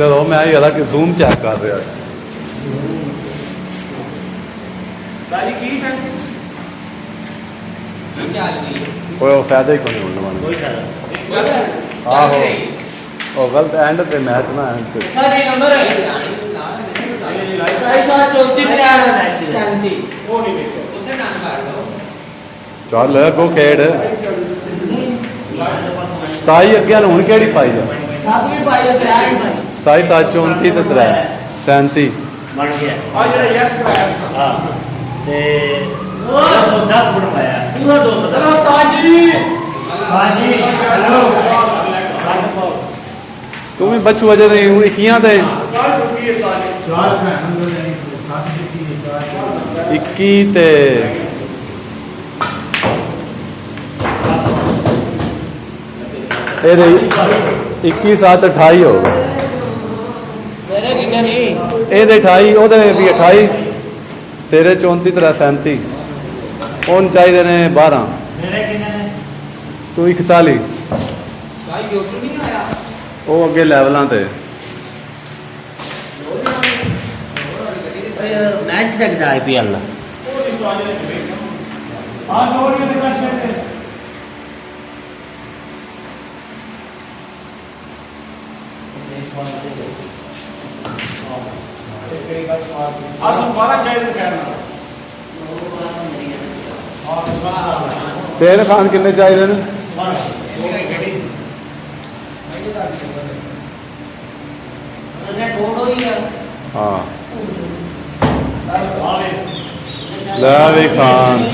चलो मैं ये अलग जूम चेक कर रहा सारी की फैंसी कोई फायदा ही कोई होने वाला कोई फायदा आहो ਉਹ ਗਲਤ ਐਂਡ ਤੇ ਮੈਚ ਨਾ ਐਂਡ ਤੇ सर ये नंबर है साई सात 34 37 ਉਹ ਨਹੀਂ ਵੇਖੋ ਉੱਥੇ ਡਾਂਸ ਕਰ ਦੋ ਚੱਲ ਅੱਗੋਂ ਖੇਡ 27 ਅੱਗੇ ਹੁਣ ਕਿਹੜੀ ਪਾਈ ਜਾ 7ਵੀਂ ਪਾਈ ਤੇ 3 ਪਾਈ 27 7 34 ਤੇ 3 37 ਬਣ ਗਿਆ ਆ ਜਿਹੜਾ ਯੈਸ ਕਰਾਇਆ ਹਾਂ ਤੇ 10 ਬਣਵਾਇਆ ਪੂਰਾ 2 ਪਤਾ ਚਲੋ ਉਸਤਾਦ ਜੀ ਹਾਂਜੀ ਹੈਲੋ ਤੂੰ ਵੀ ਬੱਚੂ ਅਜੇ ਨਹੀਂ ਹੁਣ 21 ਤੇ ਚਾਰ ਚੁੱਕੀ ਹੈ ਸਾਰੀ 21 ਤੇ ਇਹਦੇ 21 7 28 ਹੋ ਗਏ मेरे कितने नहीं ਇਹਦੇ 28 ਉਹਦੇ ਵੀ 28 ਤੇਰੇ 34 ਤੇਰਾ 37 ਉਹਨ ਚਾਹੀਦੇ ਨੇ 12 ਮੇਰੇ ਕਿੰਨੇ ਨੇ ਤੂੰ 41 भाई योशन नहीं आया ਉਹ ਅੱਗੇ ਲੈਵਲਾਂ ਤੇ ਮੈਚ ਤੱਕ ਦਾ ਆਈਪੀਐਲ ਦਾ ਉਹ ਇਸ ਵਾਲੇ ਨੇ ਵੇਖੋ ਆ ਨੋਟ ਕਿਤੇ ਕੈਸੇ ਸੇ ਆ ਸੁਣ 12 ਚਾਹੀਦੇ ਕਹਿਣਾ ਆ ਕਿਸਮਤ ਤੇਲ ਖਾਨ ਕਿੰਨੇ ਚਾਹੀਦੇ ਨੇ ਉਹਨੇ ਕੋਡ ਹੋਈ ਆ ਹਾਂ ਲੈ ਵੀ ਖਾਨ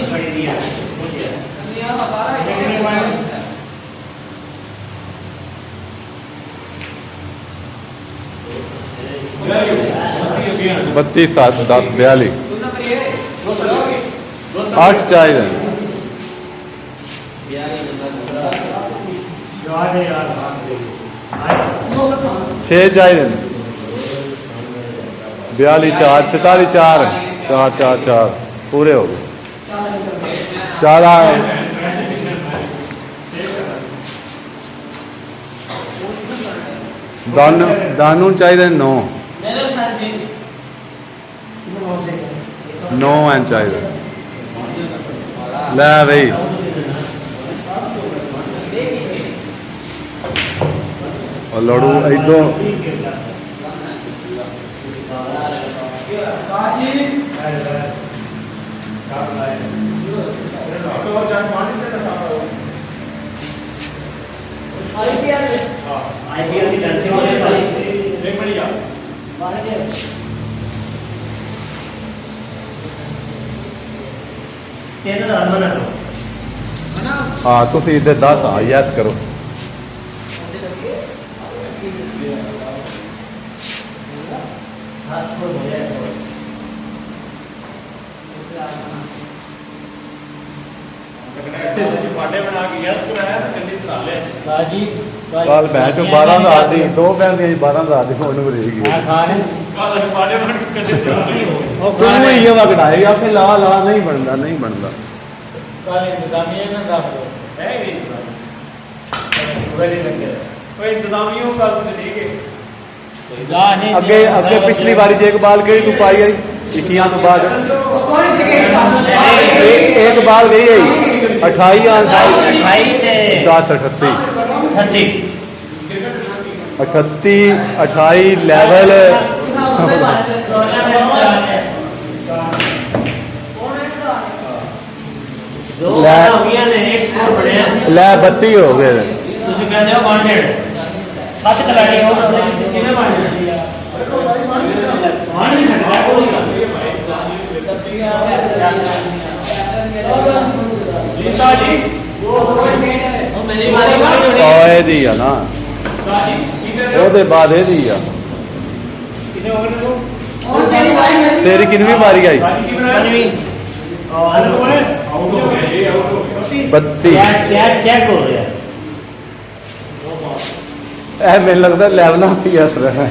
ਦੁਨੀਆ ਬਤਾ ਰਹਾ है 32 7 10 42 सुनना प्रिय 8 ਚਾਹੀਦੇ ਨੇ ਯਾਰ ਯਾਰ 6 ਚਾਹੀਦੇ ਨੇ 42 4 44 4 4 4 4 ਪੂਰੇ ਹੋ ਗਏ 4 ਦਾਨੂ ਚਾਹੀਦੇ 9 मेरे साथ भी 9 ਐਂ ਚਾਹੀਦੇ ਲੈ ਬਈ ਉਹ ਲੜੂ ਇਦੋਂ और जान पानी का सारा आईपीएल ਆਈਪੀਐਲ ਦੀ ਕਰੰਸੀ ਵਾਲੇ ਭਾਈ एक मिनट यार बाहर के ਤਿੰਨ ਦਾ ਮਨਾ ਕਰੋ है ना ਹਾਂ ਤੁਸੀਂ ਇੱਧਰ 10 ਆ ਯੈਸ ਕਰੋ पाटे बना के यस कराया तो कंडी बना ले ਬਾਜੀ ਕੱਲ ਮੈਚ 12000 ਦੀ ਦੋ ਪੈਂਦੀਆਂ 12000 ਦੀ ਹੁਣ ਰਹੇਗੀ ਖਾਨ कल पाटे बना के कंडी बना ले ਉਹ ਤੂੰ ਖਾਨ ਹੀ ਇਹ ਵਗੜਾਏ ਆਪੇ ਲਾ ਲਾ ਨਹੀਂ ਬਣਦਾ ਨਹੀਂ ਬਣਦਾ ਕਾਲੇ ਇੰਤਜ਼ਾਮੀਆ ਨਾ ਰੱਖ ਦੋ है ही ਪੂਰੇ ਨਹੀਂ ਲੱਗੇ कोई इंतजामियों का कुछ नहीं के ਲਾ ਨਹੀਂ ਅੱਗੇ ਅੱਗੇ ਪਿਛਲੀ ਵਾਰੀ ਜੇ ਇਕਬਾਲ ਕਿਹੜੀ ਤੂੰ ਪਾਈ ਆਈ 21 ਤੋਂ ਬਾਅਦ कौन से के साथ ਇੱਕ ਬਾਲ ਗਈ ਹੈ 28 ਆ 28 ਤੇ 10 38 30 38 28 ਲੈਵਲ ਦੋ ਲੈ। ਹੋ ਗਈਆਂ ਨੇ ਇੱਕ ਸਕੋਰ ਬਣਿਆ ਲੈ 32 ਹੋ ਗਏ ਨੇ। ਤੁਸੀਂ ਕਹਿੰਦੇ ਹੋ ਵਾਂਟਡ 7 ਖਿਡਾਰੀ ਹੋ ਕਿਵੇਂ ਵਾਂਟਡ ਵਾਂਟ ਨਹੀਂ ਸਕਦਾ ਕੋਈ ਗੱਲ लीसा जी वो मेरी बारी ਸੌ ਇਹਦੀ ਆ ਨਾ इधर ਉਹਦੇ ਬਾਅਦ ਇਹਦੀ ਆ कितने हो गए वो और तेरी बारी ਤੇਰੀ ਕਿੰਨਵੀਂ ਵਾਰੀ ਆਈ बाकी की बना पंजवीं आउट हो गए आउट हो गए ये आउट हो गए 32 ਕੈਚ ਚੈੱਕ ਹੋ ਰਿਹਾ ਇਹ ਮੈਨੂੰ ਲੱਗਦਾ ਲੈਵਲਾਂ ਤੇ ਅਸਰ ਹੈ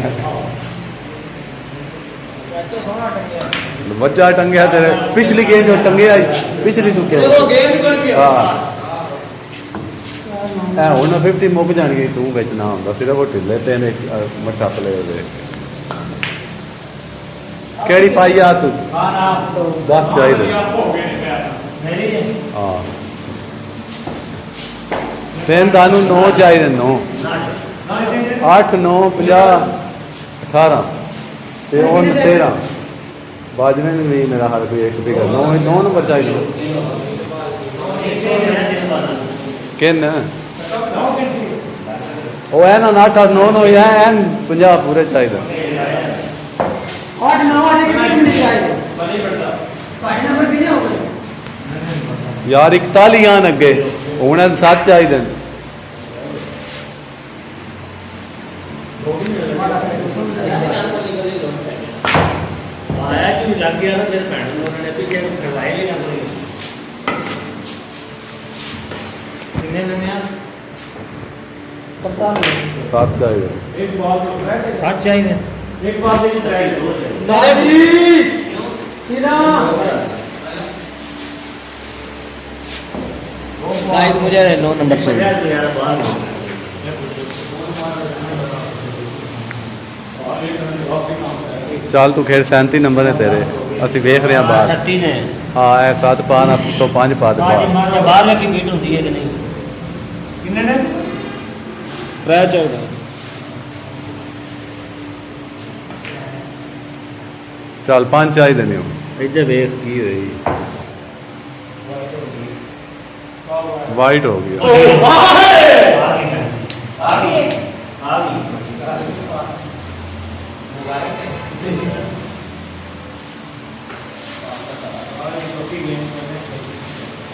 ਵੱਜਾ ਟੰਗਿਆ ਤੇਰੇ ਪਿਛਲੀ ਗੇਮ ਜੋ ਟੰਗਿਆ ਪਿਛਲੀ ਤੂੰ देखो ਕਿਹਾ गेम कर दिया ਹਾਂ ਇਹ ਹੁਣ 50 ਮੁੱਕ ਜਾਣਗੇ ਤੂੰ ਵਿੱਚ ਨਾ ਹੁੰਦਾ ਸਿਰਫ ਉਹ ਢਿੱਲੇ ਤੇ ਨੇ ਮੱਠਾ ਪਲੇ ਉਹਦੇ ਕਿਹੜੀ ਪਾਈ ਆ ਤੂੰ ਹਾਂ ਨਾ 10 ਚਾਹੀਦੇ ਹੋ ਗਏ ਨੇ ਪਿਆ ਮੇਰੀ ਜੀ ਹਾਂ ਫੇਰ ਤੁਹਾਨੂੰ 9 ਚਾਹੀਦੇ 9 8 9 50 18 ਤੇ ਹੁਣ 13 ਬਾਜਵੇਂ ਨੂੰ ਵੀ ਮੇਰਾ ਹਰ ਕੋਈ ਇੱਕ ਫਿਗਰ 9 ਨੰਬਰ ਚਾਹੀਦੇ ਕਿੰਨ ਉਹ ਹੈ ਨਾ 8 8 9 9 ਹੈ 50 ਪੂਰੇ ਚਾਹੀਦੇ 8 9 वाले कितने मिनट चाहिए पानी नंबर कितने हो गए ਯਾਰ 41 ਆਣ ਅੱਗੇ ਹੁਣ 7 ਚਾਹੀਦੇ ਨੇ ਆਇਆ ਕਿ ਲੱਗ ਗਿਆ ਨਾ ਫਿਰ ਭੈਣ ਨੂੰ ਉਹਨਾਂ ਨੇ ਪਿੱਛੇ ਕਰਵਾਏ ਨਹੀਂ ਜਾਂਦੇ ਕਿੰਨੇ ਲੈਣੇ ਆ 7 ਚਾਹੀਦੇ ਇੱਕ ਬਾਤ ਹੋ ਰਿਹਾ ਹੈ ਸੱਚ ਚਾਹੀਦੇ एक बात ये ट्राई करो सीधा गाइस मुझे 9 नंबर चाहिए यार बाहर ਚੱਲ ਤੂੰ ਖੇਡ 37 ਨੰਬਰ ਨੇ ਤੇਰੇ ਅਸੀਂ ਵੇਖ ਰਹੇ ਹਾਂ ਬਾਹਰ 36 ਨੇ ਹਾਂ ਇਹ 7 ਪਾ ਨਾ ਤੋਂ 5 ਪਾ ਦੇ ਬਾਹਰ। ਬਾਹਰ ਲੱਗੀ ਮੀਟ ਹੁੰਦੀ ਹੈ ਕਿ ਨਹੀਂ किन्ने ने ट्राई चाहिए ਚੱਲ 5 ਚਾਹੀਦੇ ਨੇ ਉਹ ਇੱਧਰ ਵੇਖ ਕੀ ਹੋਈ ਵਾਈਟ ਹੋ ਗਿਆ ਆ ਗਈ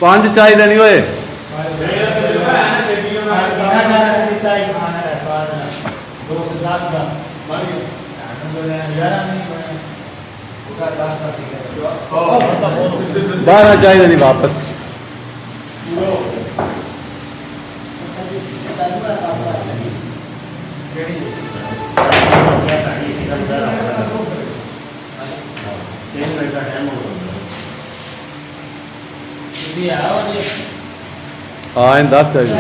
5 ਚਾਹੀਦੇ ਨਹੀਂ ਓਏ बारह चाहिए नहीं वापस हाँ इन 10 चाहिए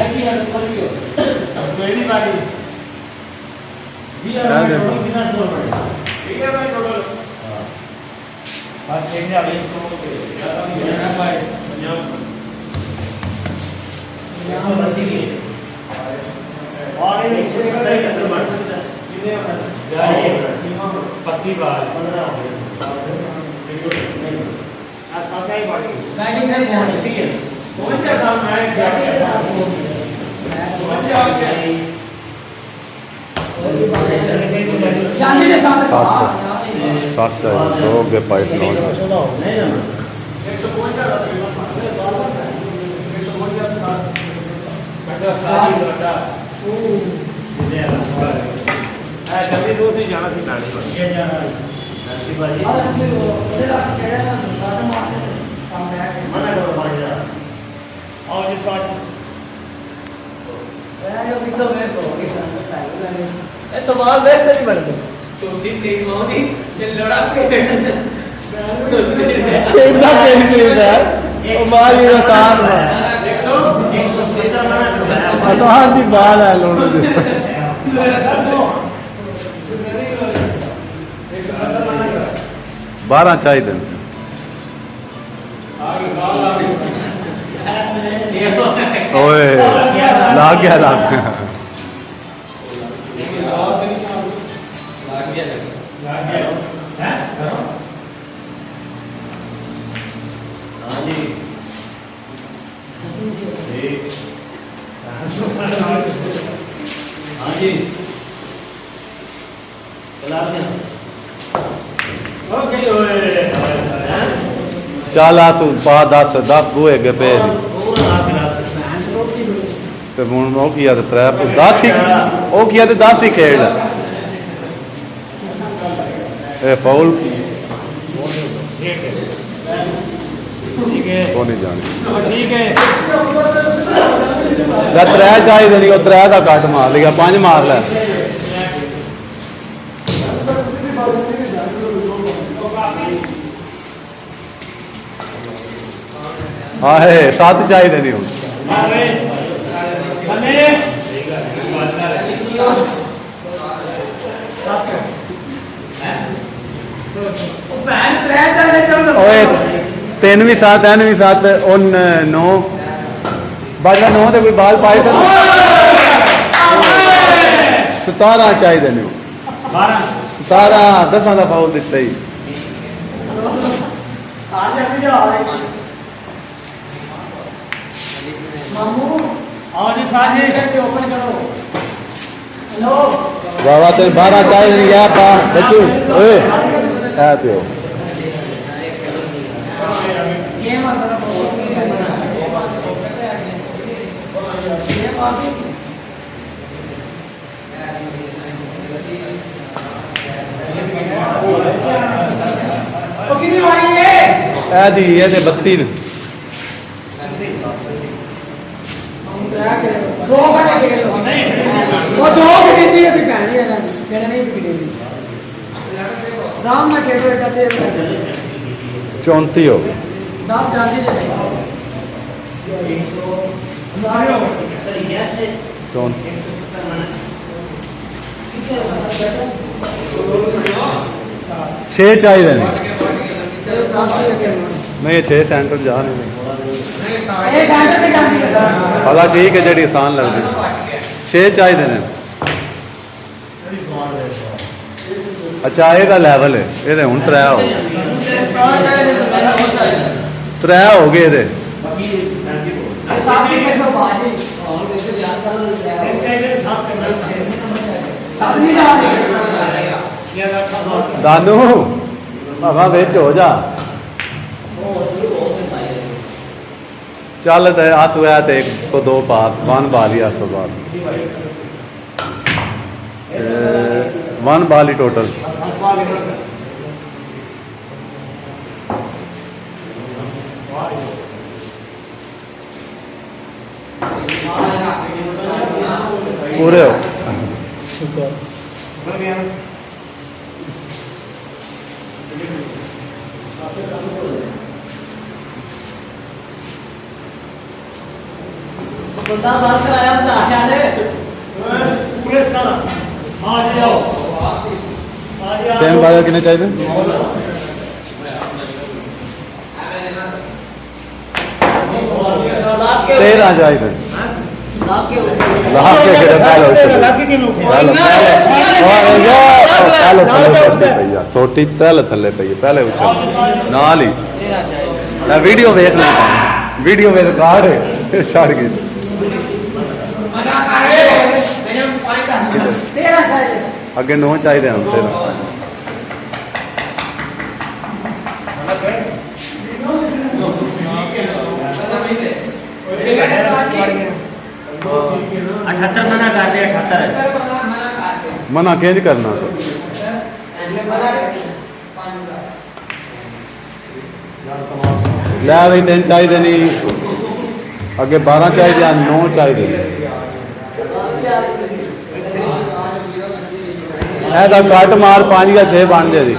पत्ती बाल बैटिंग नहीं होती है चांदी के साथ 7 चाहिए 2 के पाइप नौ जल्दी दूर से जाना थी नानी मना करो भाई और जिस तो बाल वेस्ट नहीं बनते आसान जी बाल है लोगों के 12 चाहिए ओए लाग गया चल आ तू पा 10 बूहे अगे पे ते हुण ओ किया ते 3 10 ही ओ किया ते 10 ही खेड ए फाउल को नहीं जानी ठीक है या 3 चाहिए नहीं 3 का कट मार लिया 5 मार लै हाँ है 7 चाहिए नहीं हूँ बने ਭੈਣ ਤਰੇ ਚਾਹੀਦੇ ਚਲੋ ਓਏ 3 ਵੀ 7 3 ਵੀ 7 ਉਹ 9 ਬਾਜਾ 9 ਤੇ ਕੋਈ ਬਾਲ ਪਾਏ ਤਾਂ 17 ਚਾਹੀਦੇ ਨੇ 17 10 ਦਾ ਫਾਉਲ ਦਿੱਤਾ ਹੀ ਆ ਜਾ ਵੀ ਜਾ ਮਾਮੂ आओ जी साजी ਓਪਨ ਕਰੋ ਹੈਲੋ ਬਾਬਾ ਤੇ 12 ਚਾਹੀਦੇ ਨੇ ਗਿਆ ਪਾ ਬੱਚੂ ਓਏ ਆ ਪਿਓ ਇਹ ਮਤਲਬ ਉਹ ਕਿੰਨੀ ਵਾਰੀ ਹੈ ਇਹ ਦੀ ਇਹਦੇ 32 ਨੇ ਦੋ ਬਣੇ ਖੇਲ ਲੋ ਉਹ ਦੋ ਵਿਕਦੀ ਹੈ ਤੇ ਕਹਿਣੀ ਹੈ ਕਿਹੜਾ ਨਹੀਂ ਵਿਕਦੀ ਰਾਮ ਨਾਲ ਖੇਡੋ এটা ਤੇ 34 ਹੋ ਗਏ 10 ਜਾਂਦੀ ਹੈ ਮਾਰਿਓ 6 ਚਾਹੀਦੇ ਨੇ ਤੇ ਸਾਥੀ ਹੈ ਨਹੀਂ 6 ਸੈਂਟਰ ਜਾ ਨਹੀਂ ਇਹ ਸੈਂਟਰ ਤੇ ਜਾਂਦੀ ਹੈ ਹਾਲਾ ਠੀਕ ਹੈ ਜਿਹੜੀ ਆਸਾਨ ਲੱਗਦੀ 6 ਚਾਹੀਦੇ ਨੇ ਅੱਛਾ ਇਹਦਾ ਲੈਵਲ ਹੈ ਇਹਦੇ ਹੁਣ 3 ਹੋ ਗਏ 3 ਹੋ ਗਏ ਇਹਦੇ ਸਾਥੀ ਖੇਡੋ ਬਾਜੀ चाहिए 7 करना 6 ਸਾਥੀ ਜਾ ਰਹੀ ये रखा ਦਾਨੂ ਭਾਵੇਂ ਵਿੱਚ ਹੋ ਜਾ ਚੱਲ ਤੇ ਆਸ ਹੋਇਆ ਤੇ 1 ਤੋਂ 2 ਪਾਸ 1 ਬਾਲ ਹੀ ਉਸ ਤੋਂ ਬਾਅਦ 1 ਬਾਲ ਹੀ ਟੋਟਲ ਪੂਰੇ ਹੋ ਬੰਦਾ ਬਾਹਰ ਕਰਾਇਆ ਤਾਂ ਆਸ਼ਾ ਨੇ पूरे सारा आ जाओ आ जाओ 3 ਬਾਲ ਕਿੰਨੇ ਚਾਹੀਦੇ ਲਾਗ ਕੇ 13 ਚਾਹੀਦੇ ਲਾਗ ਕੇ ਲਾਹ ਕੇ ਫਿਰ ਪਹਿਲੇ लाके के में उठे ਸੋਟੀ ਪਹਿਲੇ ਥੱਲੇ ਪਈ ਪਹਿਲੇ ਉੱਚਾ ਨਾਲ ਹੀ ਤੇਰਾ ਚਾਹੀਦਾ ਇਹ ਵੀਡੀਓ ਵੇਖ ਲੈ ਵੀਡੀਓ ਵਿੱਚ ਰਿਕਾਰਡ ਹੈ ਛੱਡ ਗਈ ਤੇਰਾ ਚਾਹੀਦਾ ਅੱਗੇ 9 ਚਾਹੀਦੇ ਹਨ ਤੇਰਾ अठहत्तर मना कर दे 78 ਮਨਾ ਕਿਉਂ ਨਹੀਂ ਕਰਨਾ ਲੈ ਬਈ 3 ਚਾਹੀਦੇ ਨਹੀਂ ਅੱਗੇ 12 ਚਾਹੀਦੇ ਆ 9 ਚਾਹੀਦੇ ਨੇ ਇਹਦਾ ਕੱਟ ਮਾਰ 5 ਜਾਂ 6 ਬਣ ਜੇ ਦੀ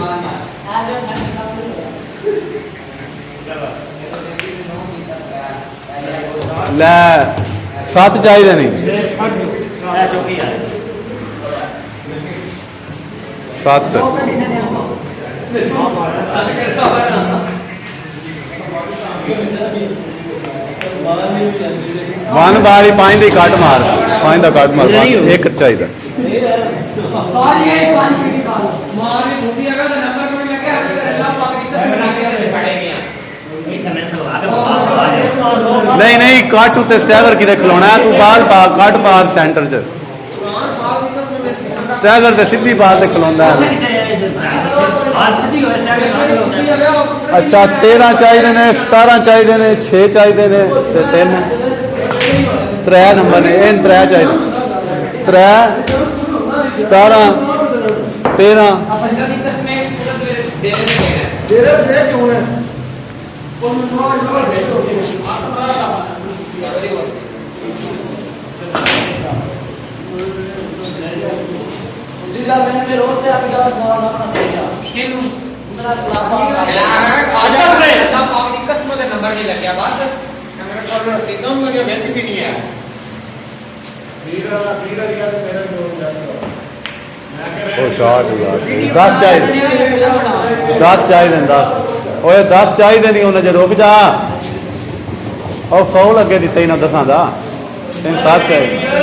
ਲੈ 7 ਚਾਹੀਦੇ ਨਹੀਂ है चौकी है 7 1 ਬਾਰੀ 5 ਦੀ ਕੱਟ ਮਾਰ 5 ਦਾ ਕੱਟ ਮਾਰ 1 ਚਾਹੀਦਾ ਬਾਹਰ ਇਹ ਪਾਣੀ ਪੀ ਪਾ ਲਓ ਨਹੀਂ ਨਹੀਂ ਕੱਟ ਉੱਤੇ ਸਟੈਗਰ ਕਿਤੇ ਖਲੋਣਾ ਹੈ ਤੂੰ ਬਾਲ ਪਾ ਕੱਟ ਪਾ ਸੈਂਟਰ 'ਚ ਸਟੈਗਰ ਤੇ ਸਿੱਧੀ ਬਾਲ ਤੇ ਖਲੋਂਦਾ ਹੈ ਅੱਛਾ 13 ਚਾਹੀਦੇ ਨੇ 17 ਚਾਹੀਦੇ ਨੇ 6 ਚਾਹੀਦੇ ਨੇ ਤੇ 3 ਨੰਬਰ ਨੇ ਇਹ 3 ਚਾਹੀਦੇ 3 17 13 जिला बैंक में रोड पे आके जरा बहुत मत देगा मेरा क्लास ਉਹ ਸ਼ਾਟ ਯਾਰ 10 ਚਾਹੀਦੇ 10 ਚਾਹੀਦੇ 10 ਓਏ 10 ਚਾਹੀਦੇ ਨਹੀਂ ਉਹਨਾਂ ਜੇ ਰੁਕ ਜਾ ਉਹ ਫਾਉਲ ਅੱਗੇ ਦਿੱਤਾ ਇਹਨਾਂ 10 ਦਾ 7 ਚਾਹੀਦੇ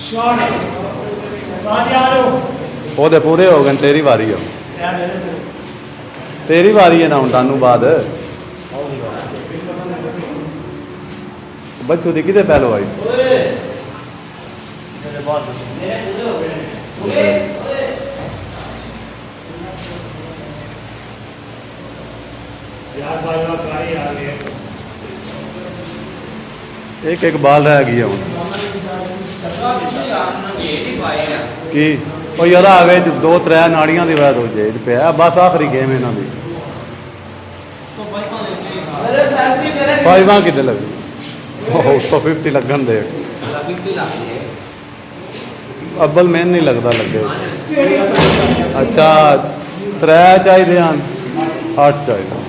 शॉट साथ आ रहे हो ਉਹਦੇ ਪੂਰੇ ਹੋ ਗਏ ਤੇਰੀ ਵਾਰੀ ਆ ਤੇਰੀ ਵਾਰੀ ਹੈ ਨਾ ਹੁਣ ਤੁਹਾਨੂੰ ਬਾਅਦ ਬੱਚੂ ਦੀ ਕਿਤੇ ਪਹਿਲੋ ਆਈ यार भाई लोग गाड़ी आ गए ਇੱਕ ਇੱਕ ਬਾਲ ਰਹਿ ਗਈ ਹੁਣ ਕੀ ਉਹ ਯਾਰ ਆਵੇ ਚ 2-3 ਨਾੜੀਆਂ ਦੀ ਵਜ੍ਹਾ ਤੋਂ ਜੇ ਪਿਆ ਬਸ ਆਖਰੀ ਗੇਮ ਇਹਨਾਂ ਦੀ ਮੇਰੇ ਸੈਲਫੀ ਮੇਰੇ ਪਾਈਵਾਂ ਕਿਤੇ ਲੱਗੀ ਉਹ 150 ਲੱਗਣ ਦੇ ਅੱਬਲ ਮੈਨੂੰ ਨਹੀਂ ਲੱਗਦਾ ਲੱਗੇ ਅੱਛਾ 3 ਚਾਹੀਦੇ ਹਨ 8 ਚਾਹੀਦੇ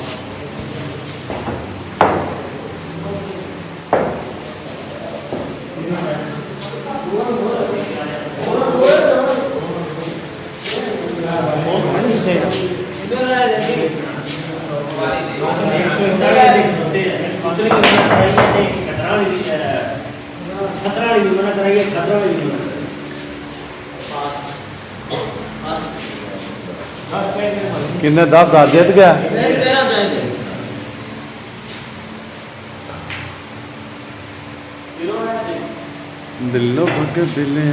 किन्ने 10 जीत गया दिलो भग दिले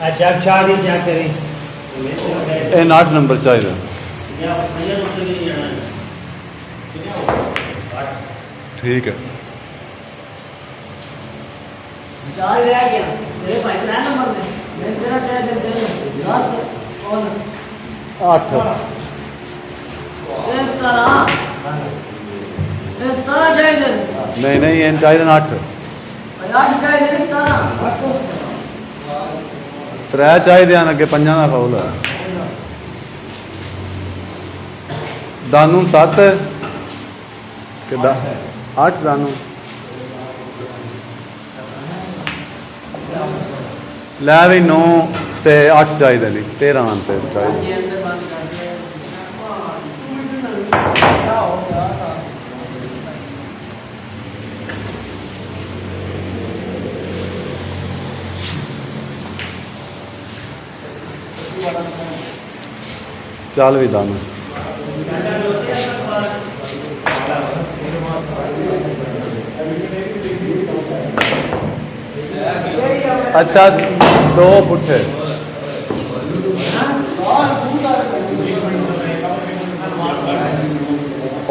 अच्छा शादी क्या करें 8 नंबर चाहिए ठीक है चार रह गया मेरे भाई 9 नंबर में मैं तेरा क्या दे 10 और 8 इस तरह चाहिए नहीं नहीं इन चाहिए 8 50 चाहिए इस तरह 3 चाहिए अगे 5 का फाउल है दानू 7 कि 8 दानू लै भी 9 ते 8 चाहिए नहीं 13 रन पे चाहिए चल भी दानू अच्छा 2 पुट्ठे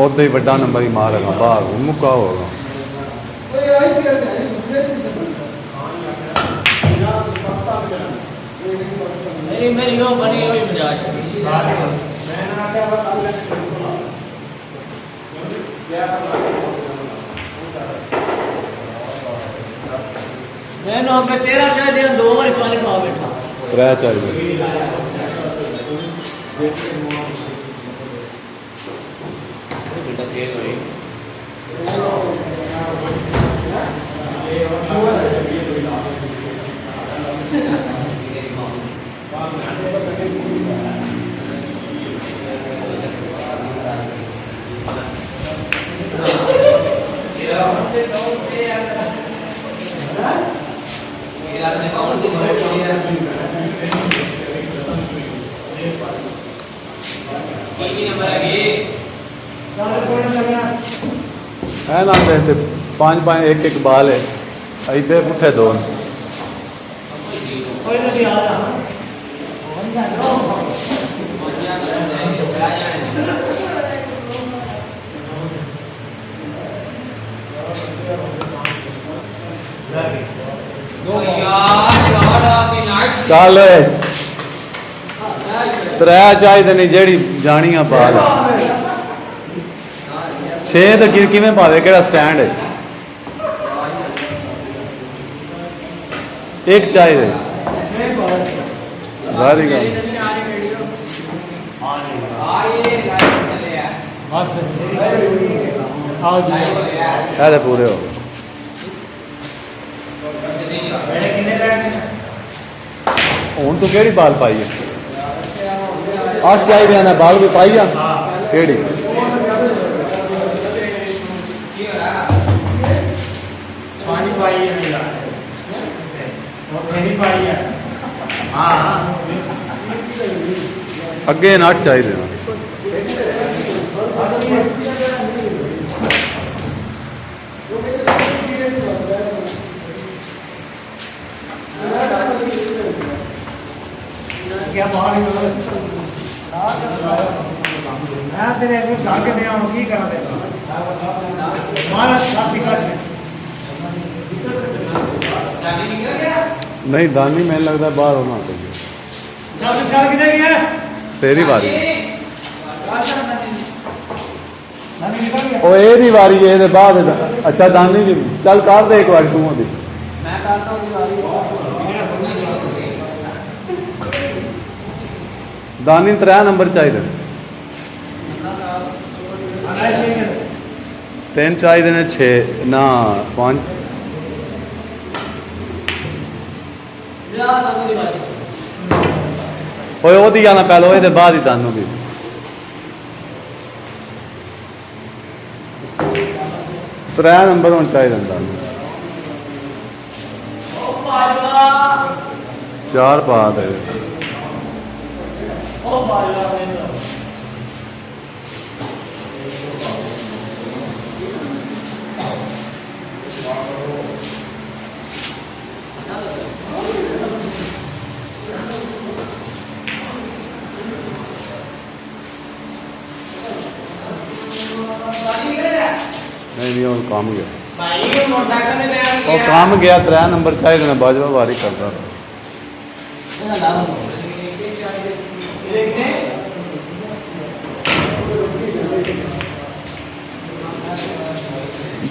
उदा ही बड़ा नंबर ही मारेगा बाहर मुक्का होगा मेरी वो बनी हुई मिजाज मैं पे 13 चाहिए 2 बार पानी पा बैठा 3 चाहिए है ना 5 एक एक बाल है इधर पुठे 2 चल 3 चाहिए नहीं जेड़ी जानी आ बाल 6 तो किवें पावे केड़ा स्टैंड है एक चाहिए सारी गल बस आओ जी ऐसे पूरे हो हूँ तू केड़ी बाल पाई है 8 चाहिए ना बाल भी पाई आ केड़ी पानी पाई है मेरा वो मेरी पाई है हाँ अगे 8 चाहिए क्या बाहर मैं तेरे को जाके दे आऊँ की करा दे हमारा साथ विकास नहीं दानी मैंने लगता बाहर होना चाहिए चल चल किधर गया तेरी बारी नानी निकल गया ओ ए दी वारी है दे बाद अच्छा दानी जी चल कर दे एक बार तू ओदी मैं करता हूँ वाली दानी 3 नंबर चाहिए अनाज चाहिए 3 चाहिए ने 6 ना 5 ओए ओदी आना पहले ओए दे बाद ही दानू भी त्रै नंबर होना चाहिए दानू 4 पा दे नहीं और काम गया भाई मोटरसाइकिल में मैं वो काम गया 3 नंबर चाहिए ना बाजवा वारी करता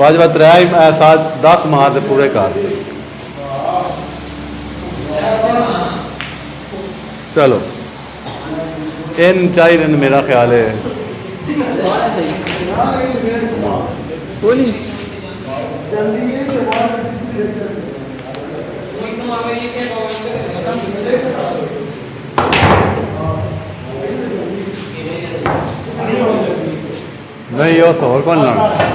बाजवा 3 7 10 मार दे पूरे कार से चलो इन चाहिए मेरा ख्याल है नहीं यो सौ कौन लाना